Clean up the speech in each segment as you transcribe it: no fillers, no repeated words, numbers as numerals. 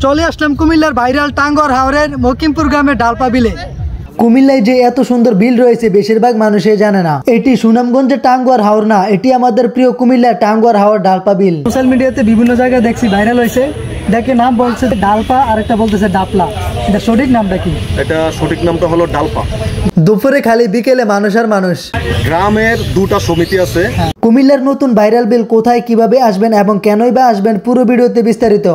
চলে আসলাম কুমিল্লার ভাইরাল টাঙ্গর হাওরের মকিমপুর গ্রামের ডালপা বিলে। কুমিল্লায় যে এত সুন্দর বিল রয়েছে বেশিরভাগ মানুষই জানে না। এটি সুনামগঞ্জের টাঙ্গুয়ার হাওর না, এটি আমাদের প্রিয় কুমিল্লার টাঙ্গুয়ার হাওর ডালপা বিল। সোশ্যাল মিডিয়াতে বিভিন্ন জায়গায় দেখছি ভাইরাল হয়েছে, দেখে নাম বলছে ডালপা আর একটা বলতেছে ডাপলা। এটা সঠিক নামটা কি? এটা সঠিক নামটা হলো ডালপা। দুপুরে খালি বিকেলে মানুষ আর মানুষ। গ্রামের দুটা সমিতি আছে। কুমিল্লার নতুন ভাইরাল বিল কোথায় কিভাবে আসবেন এবং কেনই বা আসবেন পুরো ভিডিওতে বিস্তারিত।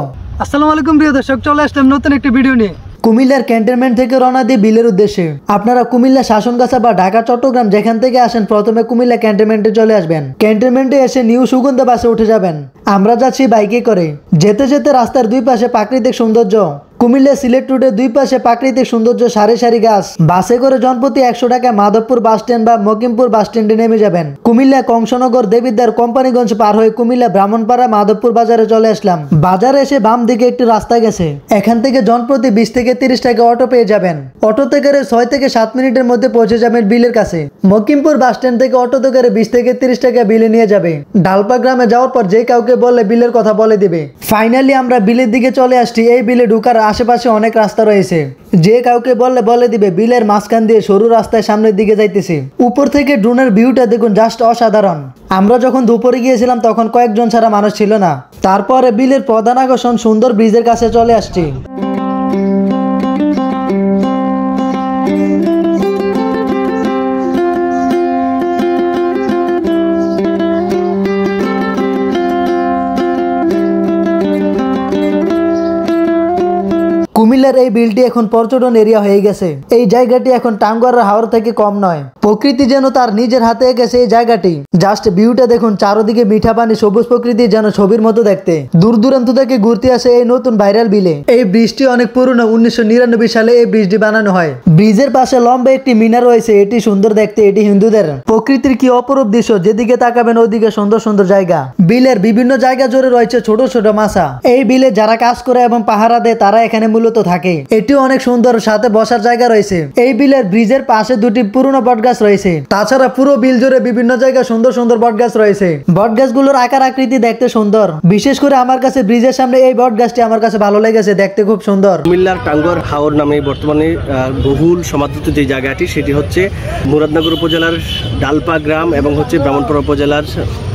আসসালামু আলাইকুম প্রিয় দর্শক, চলে আসলাম নতুন একটি ভিডিও নিয়ে। কুমিল্লার ক্যান্টনমেন্ট থেকে রওনা দিয়ে বিলের উদ্দেশ্যে। আপনারা কুমিল্লা শাসনগাছা বা ঢাকা চট্টগ্রাম যেখান থেকে আসেন প্রথমে কুমিল্লা ক্যান্টনমেন্টে চলে আসবেন। ক্যান্টনমেন্টে এসে নিউ সুগন্ধা বাসে উঠে যাবেন। আমরা যাচ্ছি বাইকে করে। যেতে যেতে রাস্তার দুই পাশে প্রাকৃতিক সৌন্দর্য। কুমিল্লা সিলেট রুটের দুই পাশে প্রাকৃতিক সৌন্দর্য, সারি সারি গাছ। বাসে করে জনপ্রতি 100 টাকায় মাধবপুর বাস স্ট্যান্ড বা মকিমপুর বাস স্ট্যান্ডে নেমে যাবেন। কুমিল্লা কংসনগর, দেবিদ্বার, কোম্পানিগঞ্জ পার হয়ে কুমিল্লা ব্রাহ্মণপাড়া মাধবপুর বাজারে চলে আসলাম। বাজারে এসে বাম দিকে একটি রাস্তা গেছে, এখান থেকে জনপ্রতি 20 থেকে 30 টাকা অটো পেয়ে যাবেন। অটোতে করে 6 থেকে 7 মিনিটের মধ্যে পৌঁছে যাবেন বিলের কাছে। মকিমপুর বাস স্ট্যান্ড থেকে অটোতে করে 20 থেকে 30 টাকা বিলে নিয়ে যাবে। ডালপা গ্রামে যাওয়ার পর যে কাউকে বললে বিলের কথা বলে দিবে। ফাইনালি আমরা বিলের দিকে চলে আসছি। এই বিলে ঢুকার আশেপাশে অনেক রাস্তা রয়েছে, যে কাউকে বললে বলে দিবে বিলের মাঝখান দিয়ে সরু রাস্তায় সামনের দিকে যাইতেছি। উপর থেকে ড্রোনের ভিউটা দেখুন, জাস্ট অসাধারণ। আমরা যখন দুপুরে গিয়েছিলাম তখন কয়েকজন ছাড়া মানুষ ছিল না। তারপরে বিলের প্রধান আকর্ষণ সুন্দর ব্রিজের কাছে চলে আসছি। কুমিল্লার এই বিলটি এখন পর্যটন এরিয়া হয়ে গেছে। এই জায়গাটি এখন টাঙ্গুয়ার হাওর থেকে কম নয়। প্রকৃতি যেন তার নিজের হাতে গেছে এই জায়গাটি। জাস্ট ভিউটা দেখুন, চারদিকে মিঠা পানি, সবুজ প্রকৃতি, যেন ছবির মতো দেখতে। দূর দূরান্ত থেকে ঘুরতে আসে এই নতুন ভাইরাল বিলে। এই ব্রিজটি অনেক পুরনো, 1999 সালে এই ব্রিজটি বানানো হয়। ব্রিজের পাশে লম্বা একটি মিনার রয়েছে, এটি সুন্দর দেখতে। এটি হিন্দুদের। প্রকৃতির কি অপরূপ দৃশ্য, যেদিকে তাকাবেন ওদিকে সুন্দর সুন্দর জায়গা। বিলের বিভিন্ন জায়গা জুড়ে রয়েছে ছোট ছোট মাছা। এই বিলে যারা কাজ করে এবং পাহারা দেয় তারা এখানে মূলত থাকে। এটিও অনেক সুন্দর, সাথে বসার জায়গা রয়েছে। এই বিলের ব্রিজের পাশে দুটি পুরনো বটগাছ রয়েছে। তাছাড়া পুরো বিল জুড়ে বিভিন্ন জায়গায় সুন্দর সুন্দর বটগাছ রয়েছে। বটগাছগুলোর আকার আকৃতি দেখতে সুন্দর। বিশেষ করে আমার কাছে ব্রিজের সামনে এই বটগাছটি আমার কাছে ভালো লেগেছে, দেখতে খুব সুন্দর। কুমিল্লার টাঙ্গুয়ার হাওর নামে বর্তমানে বহুল সমাদৃত যে জায়গাটি, সেটি হচ্ছে মুরাদনগর উপজেলার ডালপা গ্রাম এবং হচ্ছে ব্রাহ্মণপাড়া উপজেলার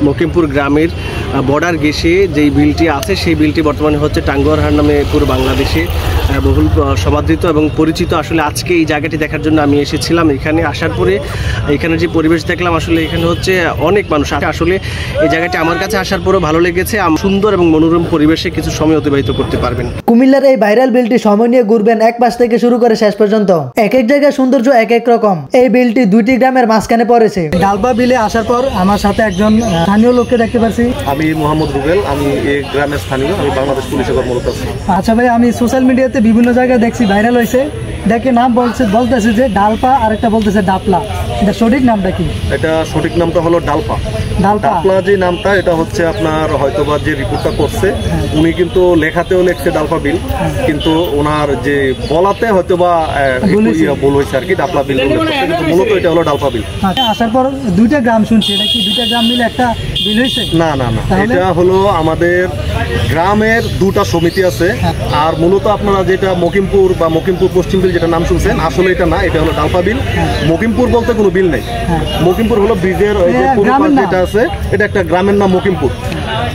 মকিমপুর গ্রামের বর্ডার ঘেঁষে যেই বিলটি আছে, সেই বিলটি বর্তমানে হচ্ছে টাঙ্গুয়ার হাওর নামে পুরো বাংলাদেশে বহুল সমাদৃত এবং পরিচিত। আসলে আজকে এই জায়গাটি দেখার জন্য আমি এসেছিলাম। এখানে আসার পরে এখানে যে পরিবেশ দেখলাম, আসলে এখানে হচ্ছে অনেক মানুষ। আসলে এই জায়গাটি আমার কাছে আসার পরেও ভালো লেগেছে। সুন্দর এবং মনোরম পরিবেশে কিছু সময় অতিবাহিত করতে পারবেন। কুমিল্লার এই ভাইরাল বিলটি সময় নিয়ে ঘুরবেন, এক পাশ থেকে শুরু করে শেষ পর্যন্ত। এক এক জায়গায় সৌন্দর্য এক এক রকম। এই বিলটি দুইটি গ্রামের মাঝখানে পড়েছে। ডালপা বিলে আসার পর আমার সাথে একজন স্থানীয় লোককে দেখতে পাচ্ছি। আমি মোহাম্মদ রুবেল, আমি এই গ্রামের স্থানীয়, আমি বাংলাদেশ পুলিশে কর্মরত আছি। আচ্ছা ভাই, আমি সোশ্যাল মিডিয়াতে বিভিন্ন জায়গায় দেখছি ভাইরাল হয়েছে, দেখে নাম বলতেছে যে ডালপা আর একটা বলতেছে ডাপলা। এটা সঠিক নামটা কি? এটা সঠিক নামটা হলো ডালপা। ডালপা যে নামটা, এটা হচ্ছে আপনার হয়তোবা যে রিপোর্টটা করছে উনি কিন্তু লেখাতেও লেখছে ডালপা বিল, কিন্তু ওনার যে বলাতে হয়তোবা ভুল হয়েছে আর কি, ডাপলা বিল উল্লেখ করছে, কিন্তু মূলত এটা হলো ডালপা বিল। আসার পর দুইটা গ্রাম শুনছি, এটা কি দুইটা গ্রাম মিলে একটা বিল হয়েছে? না না না, এটা হলো আমাদের গ্রামের দুটা সমিতি আছে। আর মূলত আপনারা যেটা মকিমপুর বা মকিমপুর পশ্চিম বিল যেটা নাম শুনছেন, আসলে এটা না, এটা হলো ডালপা বিল। মকিমপুর বলতে কোনো বিল নেই। মকিমপুর হলো ব্রিজের যেটা আছে, এটা একটা গ্রামের নাম মকিমপুর,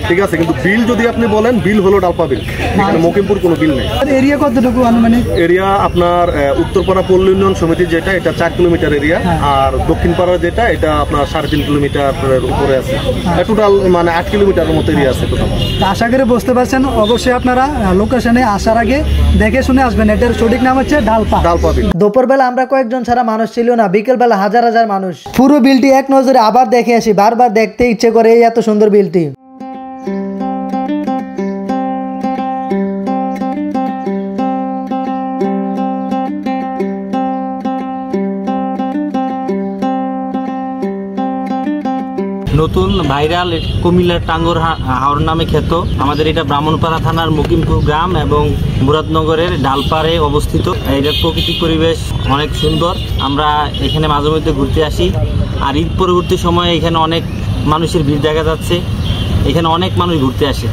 ঠিক আছে। কিন্তু বিল যদি আপনি বলেন, বিল হলো ডালপা বিল, এখানে মকিমপুর কোনো বিল নেই। এরিয়া কতটুকু মানে? এরিয়া আপনার উত্তরপাড়া পল্লী উন্নয়ন সমিতি যেটা, এটা 4 কিলোমিটার এরিয়া। আর দক্ষিণপাড়া যেটা, এটা আপনার 3.5 কিলোমিটারের উপরে আছে। টোটাল মানে 8 কিলোমিটারের মতো এরিয়া আছে টোটাল। আশা করে বুঝতে পারছেন। অবশ্যই আপনারা লোকেশনে আসার আগে দেখে শুনে আসবেন। এটার সঠিক নাম হচ্ছে ডালপা বিল। দুপুরবেলা আমরা কয়েকজন ছাড়া মানুষ ছিল না, বিকেল বেলা হাজার হাজার মানুষ। পুরো বিলটি এক নজরে আবার দেখে আসি, বারবার দেখতে ইচ্ছে করে এই এত সুন্দর বিলটি। নতুন ভাইরাল কুমিল্লার টাঙ্গুয়ার হাওর নামে খ্যাত আমাদের এটা ব্রাহ্মণপাড়া থানার মকিমপুর গ্রাম এবং মুরাদনগরের ডালপাড়ে অবস্থিত। এটার প্রাকৃতিক পরিবেশ অনেক সুন্দর। আমরা এখানে মাঝে মধ্যে ঘুরতে আসি। আর ঈদ পরবর্তী সময়ে এখানে অনেক মানুষের ভিড় দেখা যাচ্ছে। এখানে অনেক মানুষ ঘুরতে আসে।